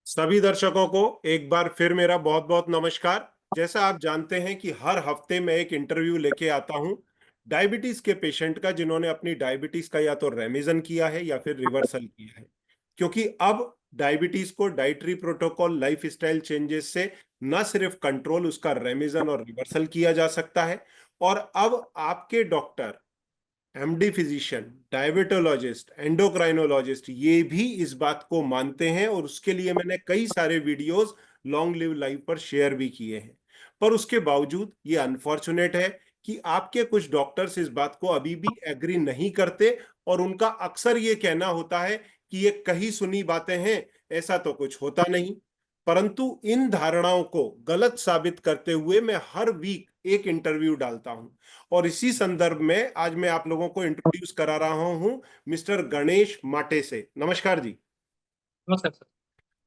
सभी दर्शकों को एक बार फिर मेरा बहुत बहुत नमस्कार। जैसा आप जानते हैं कि हर हफ्ते मैं एक इंटरव्यू लेके आता हूं डायबिटीज के पेशेंट का, जिन्होंने अपनी डायबिटीज का या तो रेमिजन किया है या फिर रिवर्सल किया है। क्योंकि अब डायबिटीज को dietary protocol, life style changes से न सिर्फ कंट्रोल, उसका रेमिजन और रिवर्सल किया जा सकता है। और अब आपके doctor, MD physician, diabetologist, endocrinologist ये भी इस बात को मानते हैं, और उसके लिए मैंने कई सारे वीडियोस लॉन्ग लिव लाइफ पर शेयर भी किए हैं। पर उसके बावजूद ये अनफॉर्चुनेट है कि आपके कुछ डॉक्टर्स इस बात को अभी भी एग्री नहीं करते, और उनका अक्सर ये कहना होता है कि ये कही सुनी बातें हैं, ऐसा तो कुछ होता नहीं। परंतु इन धारणाओं को गलत साबित करते हुए मैं हर वीक एक इंटरव्यू डालता हूं, और इसी संदर्भ में आज मैं आप लोगों को इंट्रोड्यूस करा रहा हूं मिस्टर गणेश माटे से। नमस्कार जी। नमस्कार सर।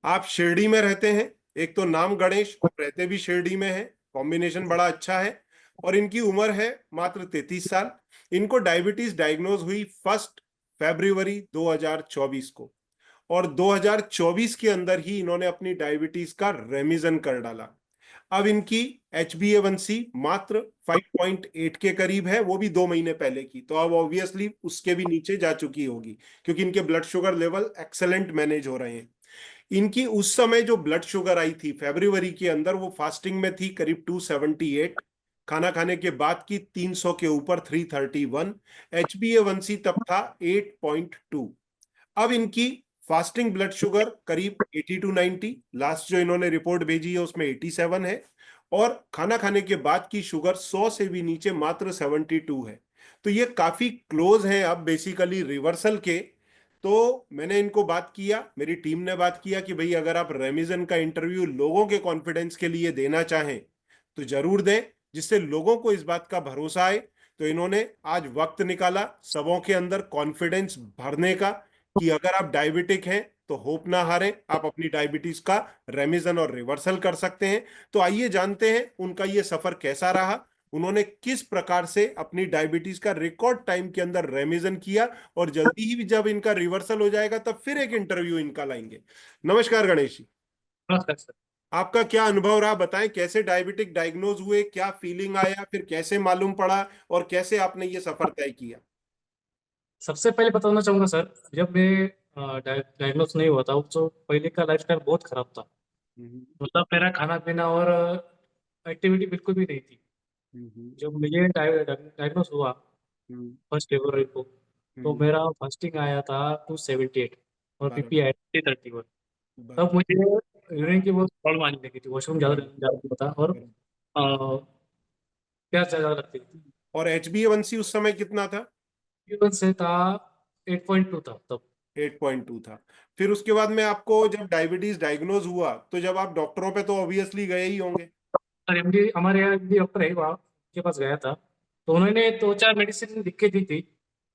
आप शिरडी में रहते हैं, एक तो नाम गणेश और रहते भी शिरडी में है, कॉम्बिनेशन बड़ा अच्छा है। और इनकी उम्र है मात्र 33 साल। इनको डायबिटीज डायग्नोज हुई 1 फरवरी 2024 को, और 2024 के अंदर ही इन्होंने अपनी डायबिटीज का रेमिजन कर डाला। अब इनकी HbA1c मात्र 5.8 के करीब है, वो भी 2 महीने पहले की, तो अब ऑब्वियसली उसके भी नीचे जा चुकी होगी, क्योंकि इनके blood sugar level excellent manage हो रहे हैं। इनकी उस समय जो ब्लड शुगर आई थी फरवरी के अंदर, वो फास्टिंग में थी करीब 278, खाना खाने के बाद की 300 के ऊपर 331, HbA1c तब था 8.2। अब इनकी फास्टिंग ब्लड शुगर करीब 80 टू 90, लास्ट जो इन्होंने रिपोर्ट भेजी है उसमें 87 है, और खाना खाने के बाद की शुगर 100 से भी नीचे मात्र 72 है। तो ये काफी क्लोज है अब बेसिकली रिवर्सल के। तो मैंने इनको बात किया, मेरी टीम ने बात किया कि भाई अगर आप रेमिजन का इंटरव्यू लोगों के कॉन्फिडेंस के लिए देना चाहें तो जरूर दें, जिससे लोगों को इस बात का भरोसा आए। तो इन्होंने आज वक्त निकाला सबों के अंदर कॉन्फिडेंस भरने का, कि अगर आप डायबिटिक हैं तो होप ना हारें, आप अपनी डायबिटीज का रेमिजन और रिवर्सल कर सकते हैं। तो आइए जानते हैं उनका ये सफर कैसा रहा, उन्होंने किस प्रकार से अपनी डायबिटीज का रिकॉर्ड टाइम के अंदर रेमिजन किया, और जल्दी ही जब इनका रिवर्सल हो जाएगा तब फिर एक इंटरव्यू इनका लाएंगे। नमस्कार गणेश जी। नमस्कार सर। आपका क्या अनुभव रहा, बताएं कैसे डायबिटिक डायग्नोज हुए, क्या फीलिंग आया, फिर कैसे मालूम पड़ा, और कैसे आपने ये सफर तय किया। सबसे पहले बताना चाहूंगा सर, जब मैं डायग्नोस नहीं हुआ था तो पहले का लाइफस्टाइल बहुत खराब था। हम्म। मतलब मेरा खाना पीना और एक्टिविटी बिल्कुल भी नहीं थी। हम्म। जब मुझे डायग्नोस हुआ हम्म। 1 फरवरी को, तो हम्म। मेरा फास्टिंग आया था 278 और बराबर। पीपी आया था 331। तब बराबर। मुझे यूरिन की बहुत प्रॉब्लम आने लगी थी, वॉशरूम ज़्यादा बराबर। ज़्यादा होता और बराबर। प्यास ज़्यादा लगती थी। और HbA1c उस समय कितना था? यूरिन से था 8.2 था तब। 8.2 था। फिर उसके बाद में आपको जब डायबिटीज डायग्नोज हुआ, तो जब आप डॉक्टरों पे तो ऑब्वियसली गए ही होंगे। और एमडी हमारे यहाँ एमडी डॉक्टर है, वहाँ के पास गया था। तो उन्होंने दो चार मेडिसिन लिख के दी थी।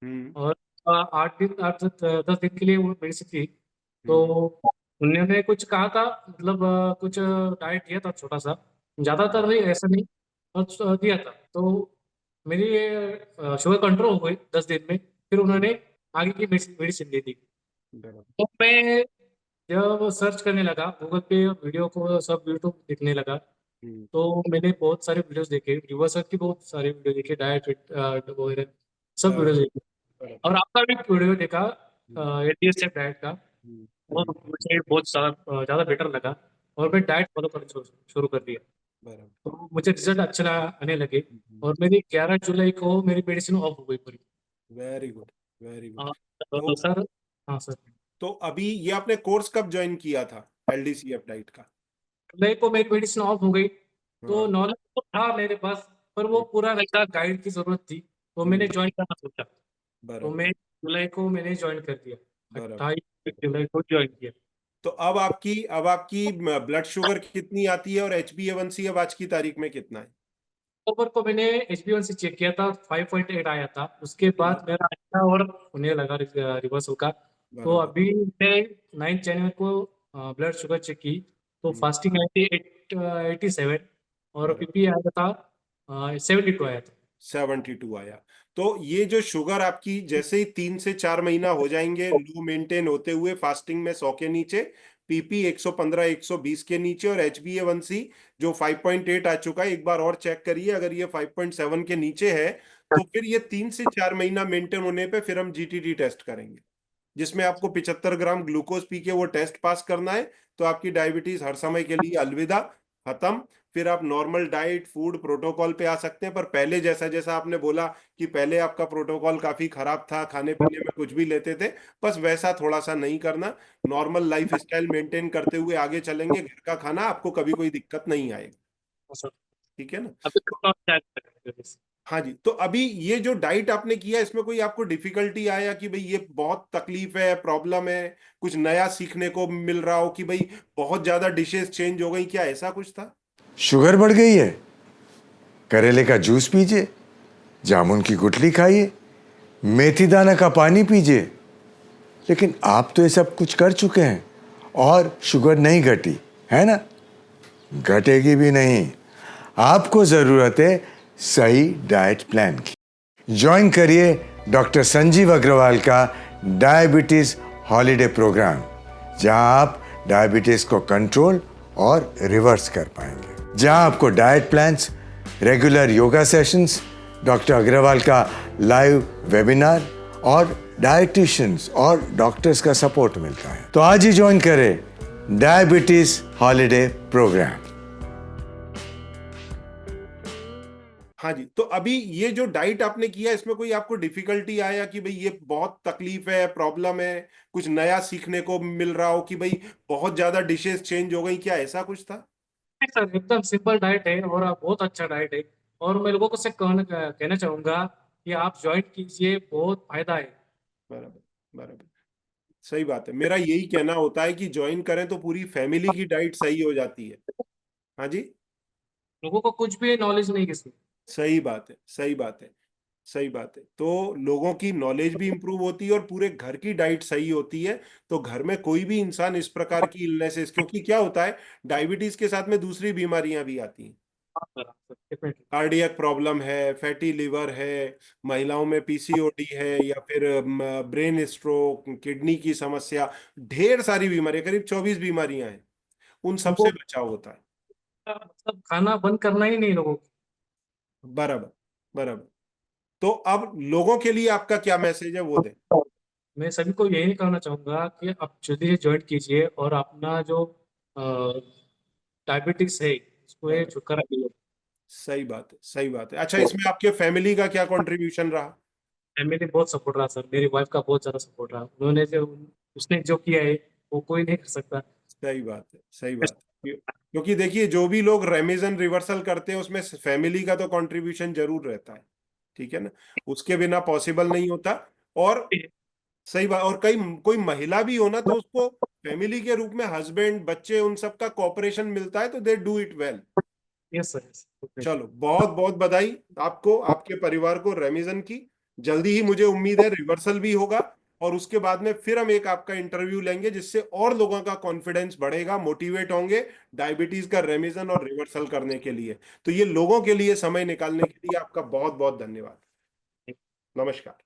हम्म। और 8 दिन 10 दिन के लिए वो मेडिसिन थी। तो हम्म। उन्होंने कुछ कहा था, मतलब कुछ डाइट दिया था छोटा सा, ज़्यादातर नहीं, ऐसा नहीं, और दिया था। तो मेरी शुगर कंट्रोल हो गई 10 दिन में। फिर हम्म। उन्होंने आगे की मेडिसिन दी थी। बराबर। तो मैं जब सर्च करने लगा गूगल पे, वीडियो को सब यूट्यूब देखने लगा, हम्म। तो मैंने बहुत सारे वीडियोस देखे, रिवर्सल की बहुत सारे वीडियो देखे, डाइट वगैरह सब वीडियो बराबर। देखे। बराबर। और आपका भी वीडियो देखा, हम्म। एटीएस डाइट का। हम्म। वो हम्म। मुझे बहुत ज़्यादा बेटर लगा, और मैं डाइट फॉलो करना शुरू कर दिया। बराबर। तो मुझे रिजल्ट अच्छा आने लगे। हम्म। और मेरी 11 जुलाई को मेरी मेडिसिन ऑफ हो गई पूरी। Very good. Very good. हाँ, तो तो सर। हाँ सर। तो अभी ये आपने कोर्स कब ज्वाइन किया था LDCF डाइट का? जुलाई को मेरी मेडिसिन ऑफ हो गई। तो हाँ। नॉलेज तो था मेरे पास, पर वो हम्म। पूरा वैसा गाइड की जरूरत थी। तो मैंने हम्म। ज्वाइन करना सोचा। तो बराबर। मैं जुलाई को मैंने ज्वाइन कर दिया। बराबर। 28 जुलाई को ज्वाइन किया। तो अब आपकी ब्लड शुगर कितनी आती है, और HbA1c अब आज की तारीख में कितना है? अक्टूबर को मैंने HbA1c चेक किया था, 5.8 आया था। उसके हम्म। बाद मेरा अच्छा और होने लगा रिवर्सल का। तो बराबर। अभी मैं 9 जनवरी को ब्लड शुगर चेक की, तो हम्म। फास्टिंग आई थी 87, और बराबर। पीपी आया था 72 आया था। 72 आया। तो ये जो शुगर आपकी जैसे ही 3 से 4 महीना हो जाएंगे लो मेंटेन होते हुए फास्टिंग में 100 के नीचे, पीपी 115 120 के नीचे, और HbA1c जो 5.8 आ चुका है, एक बार और चेक करिए, अगर ये 5.7 के नीचे है तो फिर ये 3 से 4 महीना मेंटेन होने पे फिर हम GTT टेस्ट करेंगे, जिसमें आपको 75 ग्राम ग्लूकोज पी के वो टेस्ट पास करना है। तो आपकी डायबिटीज हर समय के लिए अलविदा, खत्म। फिर आप नॉर्मल डाइट फूड प्रोटोकॉल पे आ सकते हैं। पर पहले जैसा जैसा आपने बोला कि पहले आपका प्रोटोकॉल काफी खराब था, खाने पीने में कुछ भी लेते थे, बस वैसा थोड़ा सा नहीं करना। नॉर्मल लाइफ स्टाइल मेंटेन करते हुए आगे चलेंगे, घर का खाना, आपको कभी कोई दिक्कत नहीं आएगी। सर ठीक है ना? अभी तो क्या करेंगे? हाँ जी। तो अभी ये जो डाइट आपने किया, इसमें कोई आपको डिफिकल्टी आया कि भाई ये बहुत तकलीफ है, प्रॉब्लम है, कुछ नया सीखने को मिल रहा हो कि भाई बहुत ज्यादा डिशेस चेंज हो गई, क्या ऐसा कुछ था? शुगर बढ़ गई है? करेले का जूस पीजिए, जामुन की गुठली खाइए, मेथी दाना का पानी पीजिए। लेकिन आप तो ये सब कुछ कर चुके हैं और शुगर नहीं घटी, है ना? घटेगी भी नहीं। आपको जरूरत है सही डाइट प्लान की। ज्वाइन करिए डॉक्टर संजीव अग्रवाल का डायबिटीज हॉलिडे प्रोग्राम, जहां आप डायबिटीज को कंट्रोल और रिवर्स कर पाएंगे, जहां आपको diet plans, regular yoga sessions, doctor Agarwal का लाइव वेबिनार और डाइटिशियंस और डॉक्टर्स का सपोर्ट मिलता है। तो आज ही ज्वाइन करें डायबिटीज हॉलिडे प्रोग्राम। हाँ जी। तो अभी ये जो डाइट आपने किया, इसमें कोई आपको डिफिकल्टी आया कि भाई ये बहुत तकलीफ है, प्रॉब्लम है, कुछ नया सीखने को मिल रहा हो कि भाई बहुत ज्यादा डिशेस चेंज हो गई, क्या ऐसा कुछ था? नहीं सर, एकदम सिंपल डाइट है और बहुत अच्छा डाइट है। और मैं लोगों को से कहना चाहूंगा कि आप ज्वाइन कीजिए, बहुत फायदा है। बराबर, बराबर, सही बात है। मेरा यही कहना होता है कि ज्वाइन करें तो पूरी फैमिली की डाइट सही हो जाती है। हाँ जी, लोगों को कुछ भी नॉलेज नहीं किसी। सही बात है, सही बात है, सही बात है। तो लोगों की नॉलेज भी इंप्रूव होती है और पूरे घर की डाइट सही होती है। तो घर में कोई भी इंसान इस प्रकार की इलनेसेस, क्योंकि क्या होता है, डायबिटीज के साथ में दूसरी बीमारियां भी आती हैं। हाँ सर, डेफिनेटली। कार्डियक प्रॉब्लम है, फैटी लिवर है, महिलाओं में PCOD है, या फिर ब्रेन स्ट्रोक, किडनी की समस्या, ढेर सारी बीमारियां, करीब 24 बीमारियां हैं। उन सब उनको से बचाव होता है। मतलब खाना बंद करना ही नहीं लोगों बराबर, बराबर। तो अब लोगों के लिए आपका क्या मैसेज है, वो दें। को। मैं सभी को यही कहना चाहूंगा कि आप जल्दी से ज्वाइन कीजिए और अपना जो डायबिटिक्स है इसको ये बराबर, छुटकारा दिलाओ। सही बात है, सही बात है। अच्छा, इसमें आपके फैमिली का क्या कंट्रीब्यूशन रहा? फैमिली बहुत सपोर्ट रहा सर, मेरी वाइफ का बहुत ज्यादा सपोर्ट रहा। उन्होंने जो उसने जो किया है वो कोई नहीं कर सकता। सही बात है, सही बात है। क्योंकि देखिए, जो भी लोग रेमिजन रिवर्सल करते हैं उसमें फैमिली का तो कंट्रीब्यूशन जरूर रहता है। ठीक है ना? उसके बिना पॉसिबल नहीं होता। और सही बात। और कई कोई महिला भी हो ना, तो उसको फैमिली के रूप में हस्बैंड, बच्चे, उन सब का कॉपरेशन मिलता है, तो they do it well. Yes sir, yes. चलो, बहुत बहुत बधाई आपको, आपके परिवार को रेमिजन की। जल्दी ही मुझे उम्मीद है रिवर्सल भी होगा, और उसके बाद में फिर हम एक आपका इंटरव्यू लेंगे, जिससे और लोगों का कॉन्फिडेंस बढ़ेगा, मोटिवेट होंगे डायबिटीज का रेमिजन और रिवर्सल करने के लिए। तो ये लोगों के लिए समय निकालने के लिए आपका बहुत बहुत धन्यवाद। नमस्कार।